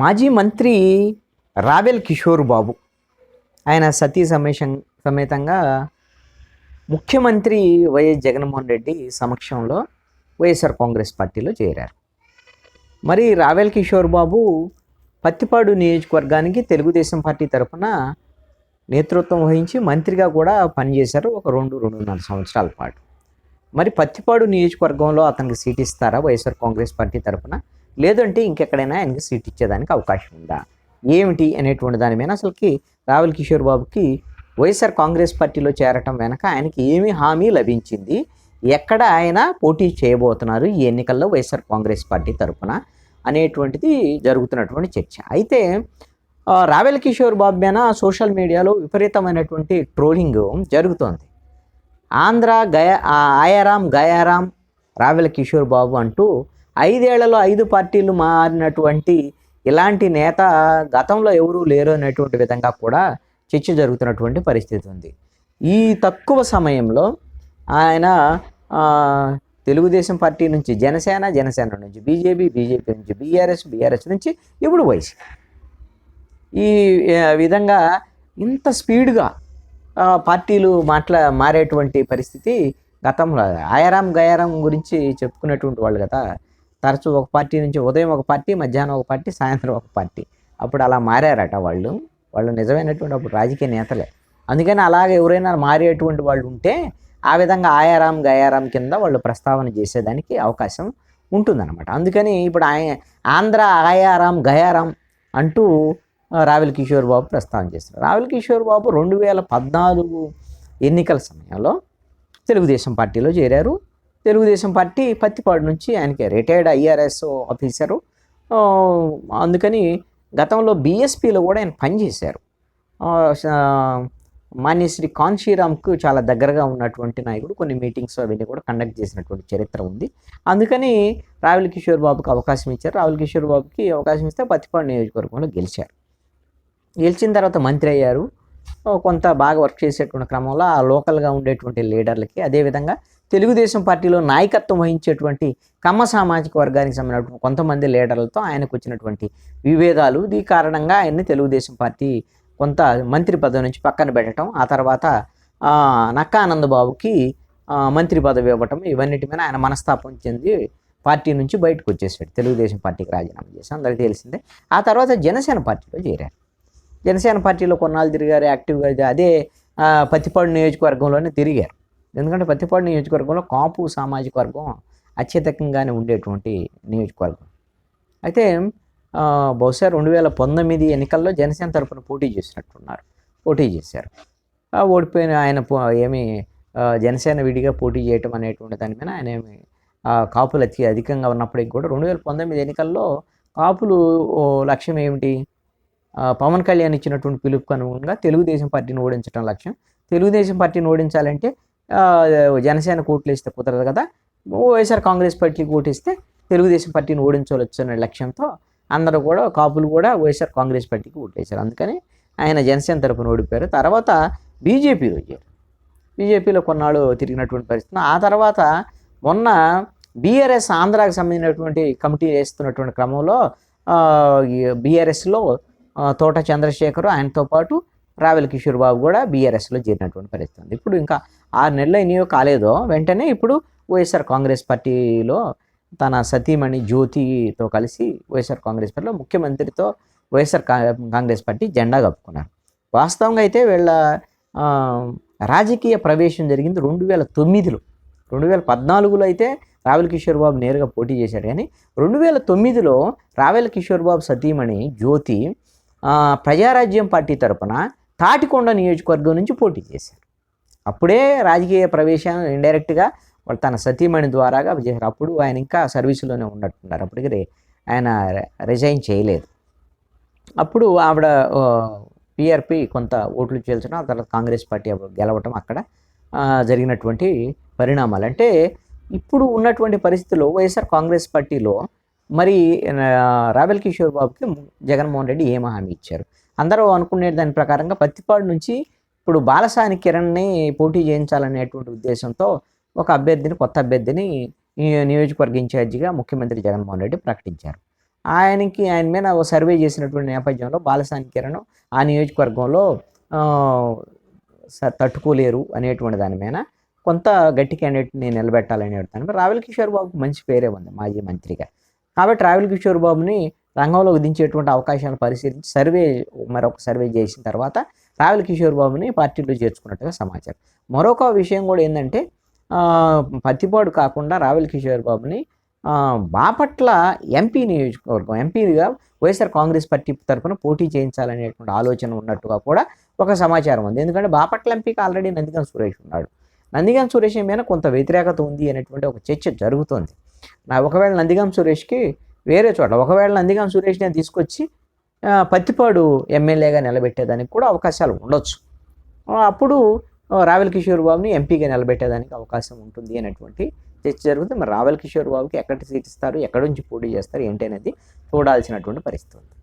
మాజీ మంత్రి రావెల్ కిషోర్ బాబు ఆయన సతీ సమేతంగా ముఖ్యమంత్రి వైఎస్ జగన్మోహన్ రెడ్డి సమక్షంలో వైఎస్ఆర్ కాంగ్రెస్ పార్టీలో చేరారు. మరి రావెల్ కిషోర్ బాబు పత్తిపాడు నియోజకవర్గానికి తెలుగుదేశం పార్టీ తరఫున నేతృత్వం వహించి మంత్రిగా కూడా పనిచేశారు ఒక 2-2.5 సంవత్సరాల పాటు. మరి పత్తిపాడు నియోజకవర్గంలో అతనికి సీట్ ఇస్తారా వైఎస్ఆర్ కాంగ్రెస్ పార్టీ తరఫున, లేదంటే ఇంకెక్కడైనా ఆయనకి సీట్ ఇచ్చేదానికి అవకాశం ఉందా, ఏమిటి అనేటువంటి దాని మీద అసలుకి రావెల్ కిషోర్ బాబుకి వైఎస్ఆర్ కాంగ్రెస్ పార్టీలో చేరటం వెనక ఆయనకి ఏమి హామీ లభించింది, ఎక్కడ ఆయన పోటీ చేయబోతున్నారు ఈ ఎన్నికల్లో వైఎస్ఆర్ కాంగ్రెస్ పార్టీ తరఫున అనేటువంటిది జరుగుతున్నటువంటి చర్చ. అయితే రావెల్ కిషోర్ బాబు మీద సోషల్ మీడియాలో విపరీతమైనటువంటి ట్రోలింగ్ జరుగుతోంది. ఆంధ్ర గయారాం రావెల్ కిషోర్ బాబు అంటూ 5 ఏళ్లలో 5 పార్టీలు మారినటువంటి ఇలాంటి నేత గతంలో ఎవరూ లేరు అనేటువంటి విధంగా కూడా చర్చ జరుగుతున్నటువంటి పరిస్థితి ఉంది. ఈ తక్కువ సమయంలో ఆయన తెలుగుదేశం పార్టీ నుంచి జనసేన నుంచి బీజేపీ నుంచి బీఆర్ఎస్ నుంచి ఇప్పుడు వైసీపీ, ఈ విధంగా ఇంత స్పీడ్గా పార్టీలు మారేటువంటి పరిస్థితి గతంలో గయారాం గురించి చెప్పుకునేటువంటి వాళ్ళు కదా. తరచూ ఒక పార్టీ నుంచి ఉదయం ఒక పార్టీ, మధ్యాహ్నం ఒక పార్టీ, సాయంత్రం ఒక పార్టీ. అప్పుడు అలా మారారట వాళ్ళు నిజమైనటువంటి అప్పుడు రాజకీయ నేతలే. అందుకని అలాగే ఎవరైనా మారేటువంటి వాళ్ళు ఉంటే ఆ విధంగా గయారాం కింద వాళ్ళు ప్రస్తావన చేసేదానికి అవకాశం ఉంటుందన్నమాట. అందుకని ఇప్పుడు ఆంధ్ర గయారాం అంటూ రావెల్ కిషోర్ బాబు ప్రస్తావన చేస్తారు. రావెల్ కిషోర్ బాబు 2014 ఎన్నికల సమయంలో తెలుగుదేశం పార్టీలో చేరారు. తెలుగుదేశం పార్టీ పత్తిపాడు నుంచి ఆయనకి రిటైర్డ్ ఐఆర్ఎస్ ఆఫీసరు. అందుకని గతంలో బీఎస్పీలో కూడా ఆయన పనిచేశారు. మాన్యశ్రీ కాన్షీరామ్కు చాలా దగ్గరగా ఉన్నటువంటి నాయకుడు. కొన్ని మీటింగ్స్ అవన్నీ కూడా కండక్ట్ చేసినటువంటి చరిత్ర ఉంది. అందుకని రావెల్ కిషోర్ బాబుకి అవకాశం ఇచ్చారు. రావెల్ కిషోర్ బాబుకి అవకాశం ఇస్తే పత్తిపాడు నియోజకవర్గంలో గెలిచిన తర్వాత మంత్రి అయ్యారు. కొంత బాగా వర్క్ చేసేటువంటి క్రమంలో ఆ లోకల్గా ఉండేటువంటి లీడర్లకి, అదేవిధంగా తెలుగుదేశం పార్టీలో నాయకత్వం వహించేటువంటి కమ్మ సామాజిక వర్గానికి సంబంధించిన కొంతమంది లీడర్లతో ఆయనకు వచ్చినటువంటి విభేదాలు, ఈ కారణంగా ఆయన్ని తెలుగుదేశం పార్టీ కొంత మంత్రి పదవి నుంచి పక్కన పెట్టడం, ఆ తర్వాత నక్కా ఆనందబాబుకి మంత్రి పదవి ఇవ్వటం, ఇవన్నిటి మీద ఆయన మనస్తాపం చెంది పార్టీ నుంచి బయటకు వచ్చేసాడు. తెలుగుదేశం పార్టీకి రాజీనామా చేసి అందరికీ తెలిసిందే. ఆ తర్వాత జనసేన పార్టీలో చేరారు. జనసేన పార్టీలో కొన్నాళ్ళు తిరిగారు యాక్టివ్గా. అదే పత్తిపాడు నియోజకవర్గంలోనే తిరిగారు. ఎందుకంటే పత్తిపాడు నియోజకవర్గంలో కాపు సామాజిక వర్గం అత్యధికంగానే ఉండేటువంటి నియోజకవర్గం. అయితే బహుశా 2019 ఎన్నికల్లో జనసేన తరఫున పోటీ చేశారు. ఓడిపోయిన ఆయన జనసేన విడిగా పోటీ చేయటం అనేటువంటి దాని మీద ఆయన కాపులు అధికంగా ఉన్నప్పటికీ కూడా 2019 ఎన్నికల్లో కాపులు లక్ష్యం ఏమిటి, పవన్ కళ్యాణ్ ఇచ్చినటువంటి పిలుపుకు అనుగుణంగా తెలుగుదేశం పార్టీని ఓడించడం లక్ష్యం. తెలుగుదేశం పార్టీని ఓడించాలంటే జనసేన ఓట్లు వేస్తే కుదరదు కదా, వైఎస్ఆర్ కాంగ్రెస్ పార్టీకి ఓటిస్తే తెలుగుదేశం పార్టీని ఓడించవచ్చు అనే లక్ష్యంతో అందరూ కూడా కాపులు కూడా వైఎస్ఆర్ కాంగ్రెస్ పార్టీకి ఓటేశారు. అందుకని ఆయన జనసేన తరపున ఓడిపోయారు. తర్వాత బీజేపీలో కొన్నాళ్ళు తిరిగినటువంటి పరిస్థితి. ఆ తర్వాత మొన్న బీఆర్ఎస్ ఆంధ్రాకి సంబంధించినటువంటి కమిటీ వేస్తున్నటువంటి క్రమంలో బీఆర్ఎస్లో తోట చంద్రశేఖర్, ఆయనతో పాటు రావెల్ కిషోర్ బాబు కూడా బీఆర్ఎస్లో చేరినటువంటి పరిస్థితి ఉంది. ఇప్పుడు ఇంకా 6 నెలలు అయినాయో కాలేదో వెంటనే ఇప్పుడు వైఎస్ఆర్ కాంగ్రెస్ పార్టీలో తన సతీమణి జ్యోతితో కలిసి వైఎస్ఆర్ కాంగ్రెస్ పార్టీలో ముఖ్యమంత్రితో వైఎస్ఆర్ కాంగ్రెస్ పార్టీ జెండా కప్పుకున్నారు. వాస్తవంగా అయితే వీళ్ళ రాజకీయ ప్రవేశం జరిగింది 2009లో. 2014లో అయితే రావెల్ కిషోర్ బాబు నేరుగా పోటీ చేశాడు. కానీ 2009లో రావెల్ కిషోర్ బాబు సతీమణి జ్యోతి ప్రజారాజ్యం పార్టీ తరపున తాటికొండ నియోజకవర్గం నుంచి పోటీ చేశారు. అప్పుడే రాజకీయ ప్రవేశం ఇండైరెక్ట్గా వాళ్ళు తన సతీమణి ద్వారాగా చేశారు. అప్పుడు ఆయన ఇంకా సర్వీసులోనే ఉన్నట్టున్నారు. అప్పటికి ఆయన రిజైన్ చేయలేదు. అప్పుడు ఆవిడ పిఆర్పి కొంత ఓట్లు చేల్చడం, ఆ తర్వాత కాంగ్రెస్ పార్టీ గెలవటం అక్కడ జరిగినటువంటి పరిణామాలు. అంటే ఇప్పుడు ఉన్నటువంటి పరిస్థితుల్లో వైఎస్ఆర్ కాంగ్రెస్ పార్టీలో మరి రావెల్ కిషోర్ బాబుకి జగన్మోహన్ రెడ్డి ఏం హామీ ఇచ్చారు? అందరూ అనుకునే దాని ప్రకారంగా పత్తిపాడు నుంచి ఇప్పుడు బాలసాని కిరణ్ని పోటీ చేయించాలనేటువంటి ఉద్దేశంతో కొత్త అభ్యర్థిని నియోజకవర్గ ఇన్ఛార్జిగా ముఖ్యమంత్రి జగన్మోహన్ రెడ్డి ప్రకటించారు. ఆయన మీద ఓ సర్వే చేసినటువంటి నేపథ్యంలో బాలసాని కిరణ్ ఆ నియోజకవర్గంలో తట్టుకోలేరు అనేటువంటి దాని మీద కొంత గట్టి క్యాండిడేట్ని నిలబెట్టాలనే దాని మీద రావెల కిషోర్ బాబుకు మంచి పేరే ఉంది మాజీ మంత్రిగా. కాబట్టి రావెల కిషోర్ బాబుని రంగంలోకి దించేటువంటి అవకాశాలను పరిశీలించి మరొక సర్వే చేసిన తర్వాత రావెల కిషోర్ బాబుని పార్టీలో చేర్చుకున్నట్టుగా సమాచారం. మరొక విషయం కూడా ఏంటంటే పత్తిపాడు కాకుండా రావెల కిషోర్ బాబుని బాపట్ల ఎంపీ నియోజకవర్గం ఎంపీగా వైఎస్ఆర్ కాంగ్రెస్ పార్టీ తరఫున పోటీ చేయించాలనేటువంటి ఆలోచన ఉన్నట్టుగా కూడా ఒక సమాచారం ఉంది. ఎందుకంటే బాపట్ల ఎంపీకి ఆల్రెడీ నందిగం సురేష్ ఉన్నాడు. నందిగం సురేష్ మీద కొంత వ్యతిరేకత ఉంది అనేటువంటి ఒక చర్చ జరుగుతోంది. ఒకవేళ నందిగం సురేష్కి వేరే చోట ఒకవేళ నందిగం సురేష్ని తీసుకొచ్చి పత్తిపాడు ఎమ్మెల్యేగా నిలబెట్టేదానికి కూడా అవకాశాలు ఉండొచ్చు. అప్పుడు రావెల కిషోర్ బాబుని ఎంపీగా నిలబెట్టేదానికి అవకాశం ఉంటుంది అనేటువంటి చర్చ జరుగుతుంది. మరి రావెల కిషోర్ బాబుకి ఎక్కడ సీట్ ఇస్తారు, ఎక్కడి నుంచి పోటీ చేస్తారు ఏంటి అనేది చూడాల్సినటువంటి పరిస్థితి ఉంది.